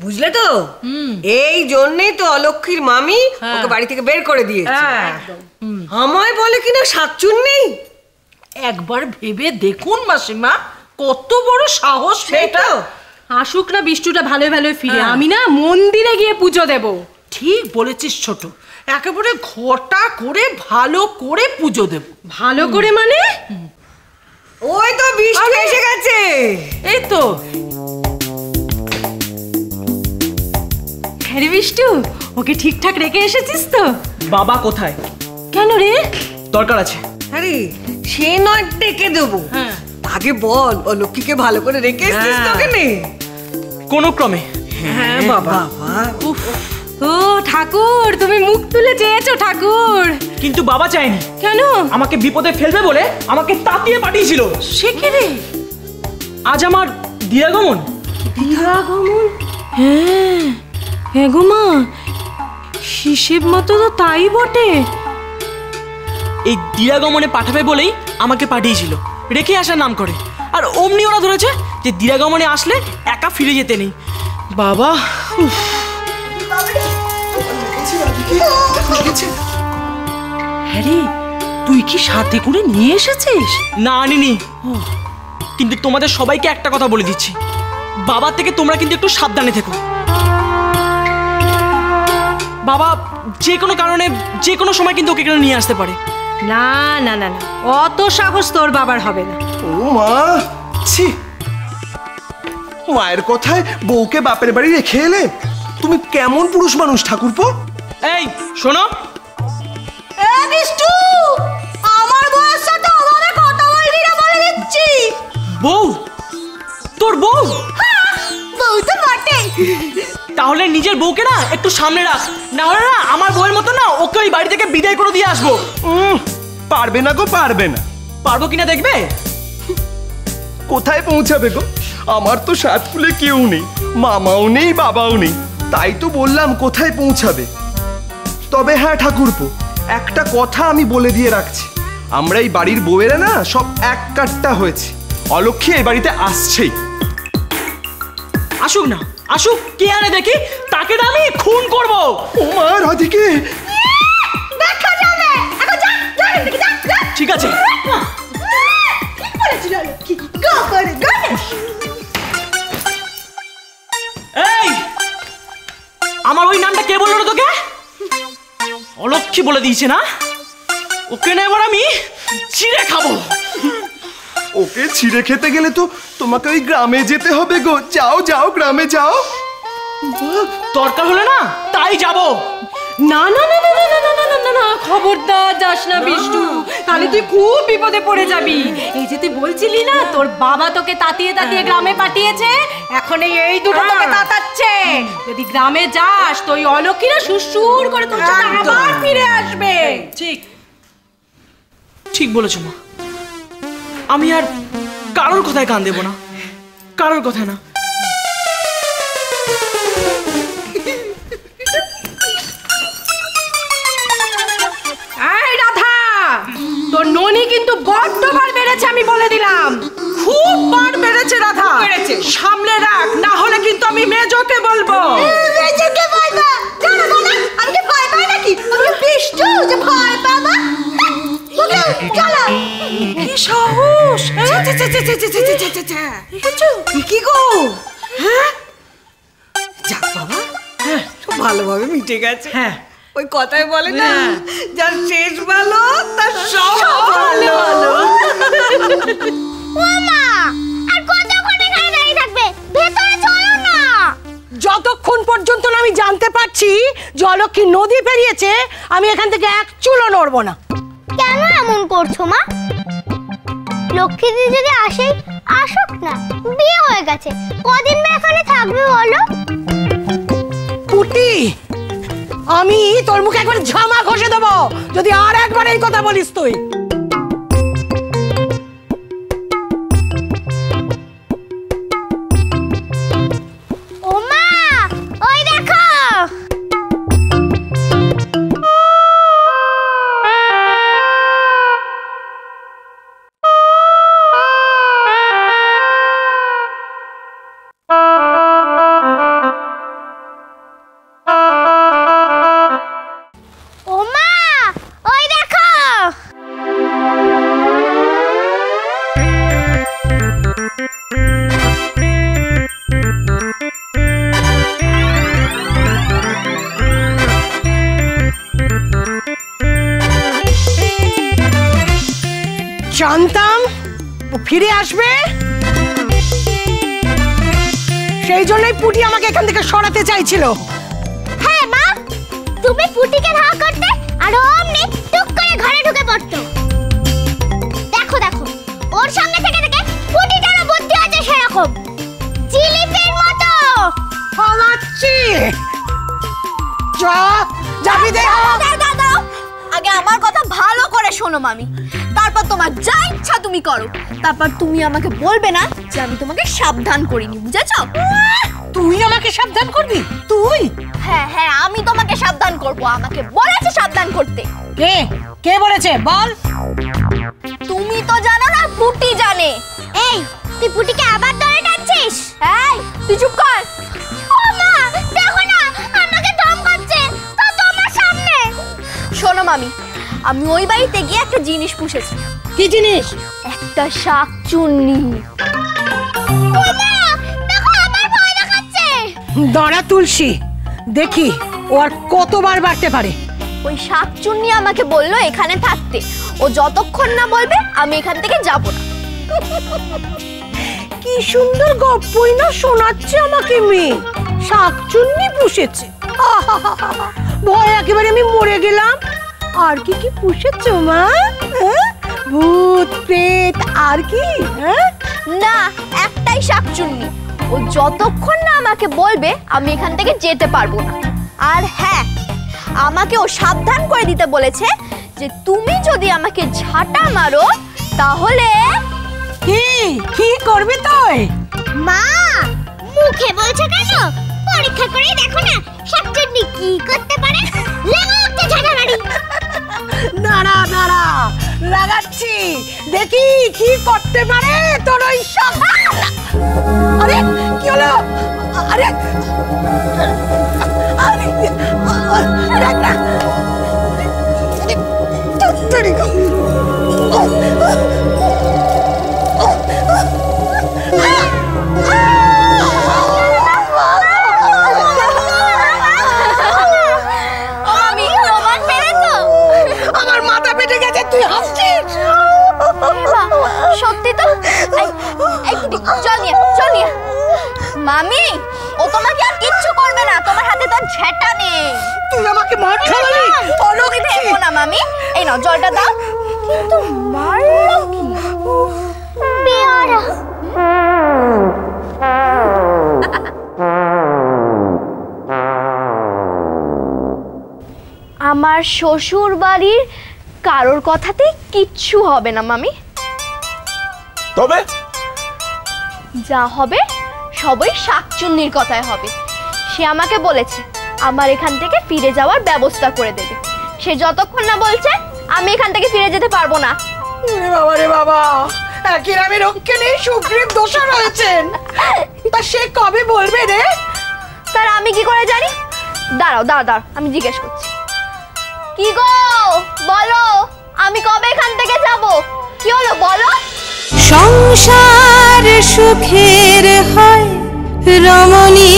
বুঝলে তো? এই জন্যই তো অলক্ষীর মামি ওকে বাড়ি থেকে বের করে দিয়েছে। আমায় বলে কিনা শাকচুন্নি। একবার ভেবে দেখুন মাসিমা, কত বড় সাহস মেয়েটা। আসুক না বিষ্টুটা ভালো ভালো ফিরে, আমি না মন্দিরে গিয়ে পুজো দেব। ঠিক বলেছিস ছোট, একেবারে ঘটা করে ভালো করে পুজো দেব। ভালো করে মানে? ওই তো বৃষ্টি এসে গেছে। এই তো। হ্যাঁ বিষ্টু, ওকে ঠিকঠাক রেখে এসেছিস তো? বাবা কোথায়? কেন রে? দরকার আছে। আরে সে নয় ডেকে দেবো, আগে বল অলক্ষীকে ভালো করে রেখে এসেছিস তো কেনে? কোনো ক্রমে। হ্যাঁ বাবা। ও ঠাকুর, তুমি মুখ তুলে চেয়েছো ঠাকুর। কিন্তু বাবা চায়নি। কেন? আমাকে বিপদে ফেলবে বলে আমাকে তাতিয়ে পাঠিয়েছিল। সে কে রে? আজ আমার দিয়াগমন। দিয়াগমন? হ্যাঁ হ্যাঁ গো মা, হিসেব মতো তো তাই বটে। এই দিয়াগমনে পাঠাবে বলেই আমাকে পাঠিয়েছিল, রেখে আসার নাম করে। আর অমনি ওরা ধরেছে যে দিয়াগমনে আসলে একা ফিরে যেতে নেই। বাবা হ্যারি, তুই কি সাথে করে নিয়ে এসেছিস? না আনিনি, কিন্তু তোমাদের সবাইকে একটা কথা বলে দিচ্ছি, বাবার থেকে তোমরা কিন্তু একটু সাবধানে থেকো। বাবা যে কোনো কারণে যে কোনো সময় কিন্তু ওকে এখানে নিয়ে আসতে পারে। না না না না, অত সাহস তোর বাবার হবে না। ও মা, ছি, মায়ের কথায় বউকে বাপের বাড়ি রেখে এলে? তুমি কেমন পুরুষ মানুষ ঠাকুরপো? এই শোনো, বিষ্টু, আমার বউয়ের সাথে ওভাবে কথা বলবি না বলে দিচ্ছি। বউ? তোর বউ? বউ তো বটে। তাহলে নিজের বউকে না একটু সামনে রাখ, না হলে না আমার বউয়ের মতো না ওকে ওই বাড়ি থেকে বিদায় করে দিয়ে আসবো। পারবে না গো, পারবে না। পারবো কিনা দেখবে। কোথায় পৌঁছাবে গো? আমার তো সাতকুলে কেউ নেই, মামাও নেই, বাবাও নেই, তাই তো বললাম কোথায় পৌঁছাবে। তবে হ্যাঁ ঠাকুরপো, একটা কথা আমি বলে দিয়ে রাখছি, আমরা এই বাড়ির বউয়েরা না সব এক কাট্টা হয়েছে। অলক্ষী এই বাড়িতে আসছেই। আসুক না, আসুক, কে আনে দেখি, তাকে না আমি খুন করবো। ও মা রাধিকে, দেখা যাবে। এখন যা, যা এদিকে যা, যা। ঠিক আছে। কি বলেছিল কি গো করে গো? এই আমার ওই নামটা কে বললো তোকে? অলক্ষী বলে দিয়েছে না? ওকে না এবার আমি চিড়ে খাবো। ওকে ছিঁড়ে খেতে গেলে তো তোমাকে ওই গ্রামে যেতে হবে গো। যাও যাও, গ্রামে যাও। দরকার হলে না তাই যাবো। না না না না না না না না না, খবরদার যাস না বিষ্টু, তাহলে তুই খুব বিপদে পড়ে যাবি। এই যে তুই বলছিলি না তোর বাবা তোকে তাতিয়ে তাতিয়ে গ্রামে পাঠিয়েছে, এখন এই দুটো তোকে তাতাচ্ছে। যদি গ্রামে যাস তো ওই অলক্ষীরা সুসুর করে তোর সাথে আবার ফিরে আসবে। ঠিক ঠিক বলেছো মা, আমি আর কারোর কথায় কান দেবো না, কারোর কথায় না। এই রাধা, তোর ননি কিন্তু বড্ড বার বেড়েছে, আমি বলে দিলাম। খুব বার বেড়েছে রাধা, সামলে রাখ, না হলে কিন্তু আমি মেজোকে বলবো। মেজোকে বলবো? জানো না আমি কি ভয় পাই নাকি? আমি বিষ্টু যে ভয় পাবো? চলো। কি সাহস! কি গো? হ্যাঁ যাক বাবা, সব ভালোভাবে মিটে গেছে। হ্যাঁ, ওই কথাই বলে না, যার শেষ ভালো তার সব ভালো। ও মা, আর কতক্ষণ এখানে দাঁড়িয়ে থাকবে? ভেতরে চলো না। যতক্ষণ পর্যন্ত না আমি জানতে পারছি জলক্ষী নদী পেরিয়েছে, আমি এখান থেকে এক চুলও নড়বো না। কেন এমন করছো মা? লক্ষ্মী দিদি যদি আসে, আসুক না, বিয়ে হয়ে গেছে, কদিন বা এখানে থাকবে বলো? পুটি, আমি তোর মুখে একবার ঝামা ঘষে দেবো যদি আর একবার এই কথা বলিস তুই। ও মা, ওই দেখো। জানতাম ও ফিরে আসবে, সেই জন্যই পুটি আমাকে এখান থেকে সরাতে চাইছিল। হ্যাঁ মা, তুমি পুটিকে ধাওয়া করতে আর অমনি টুক করে ঘরে ঢুকে পড়তো। দেখো দেখো, ওর সঙ্গে থেকে থেকে পুটিটারও বুদ্ধি আছে সেরকম, জিলিপির মতো। পালাচ্ছি, যাবি দে। দাও, আগে আমার কথা ভালো করে শোনো মামি, তারপর তোমার যা ইচ্ছা তুমি করো। তারপর তুমি আমাকে বলবে না যে আমি তোমাকে সাবধান করিনি, বুঝেছো? তুই আমাকে সাবধান করবি? তুই? হ্যাঁ হ্যাঁ, আমি তোমাকে সাবধান করব, আমাকে বলেছে সাবধান করতে। কে কে বলেছে বল? তুমি তো জানো না, পুটি জানে। এই, তুই পুটিকে আবার ধরে টানছিস? এই তুই চুপ কর। ও মা, দেখো না, আমাকে ধমকাচ্ছে তো তোমার সামনে। শোনো মামি, আমি ওই বাড়িতে গিয়ে একটা জিনিস পুষেছি। কি জিনিস? একটা শাকচুন্নি। দেখো আমার ভয় দেখাচ্ছে। দাঁড়া তুলসী, দেখি ও আর কতবার বাড়তে পারে। ওই শাকচুন্নি আমাকে বললো এখানে থাকতে, ও যতক্ষণ না বলবে আমি এখান থেকে যাব না। কি সুন্দর গল্পই না শোনাচ্ছে আমাকে মেয়ে। শাকচুন্নি পুষেছে, ভয় একেবারে আমি মরে গেলাম। আর কি কি পুষেছো মা? ভূত প্রেত আর কি? না, একটাই শাকচুন্নি, ও যতক্ষণ না আমাকে বলবে আমি এখান থেকে যেতে পারবো না। আর হ্যাঁ, আমাকে ও সাবধান করে দিতে বলেছে যে তুমি যদি আমাকে ঝাঁটা মারো তাহলে। কি কি করবি তুই? মা, মুখে বলছো কেন? পরীক্ষা করে দেখো না শাকচুন্নি কি করতে পারে। লাগা একটা ঝাঁটা মারি। দাঁড়া দাঁড়া, লাগাচ্ছি, দেখি কি করতে পারে তোর ওই শাক। আরে কি হলো? আরে আরে দেখ না। আমি তোমার পেরেছো? আমার মাথা পেটে গেছে, তুই হাসছিস? সত্যি তো? এই পুটি, চল নিয়ে। মামি, ও তোমাকে আর কিচ্ছু করবে না, তোমার হাতে তো ঝেঁটা নেই। তুই আমাকে মার খাওয়ালি? তুমি দেখো না মামি, এই নাও জলটা দাও। কিন্তু মারলো কি? পেয়ারা। আমার শ্বশুর বাড়ির কারোর কথাতেই কিচ্ছু হবে না মামি। তবে যা হবে সবই শাকচুন্নির কথাই হবে। সে আমাকে বলেছে আমার এখান থেকে ফিরে যাওয়ার ব্যবস্থা করে দেবে। সে যতক্ষণ না বলছে আমি এখান থেকে ফিরে যেতে পারবো না। ওরে বাবা রে বাবা, একের আমি রক্ষে নেই, সুগ্রীব দোষা রয়েছেন। তা সে কবে বলবে রে? তার আমি কি করে জানি? দাঁড়াও, আমি জিজ্ঞেস করছি। কি গো, বলো, আমি কবে এখান থেকে যাব? কি হলো বলো? সংসার সুখের হয় রমণী।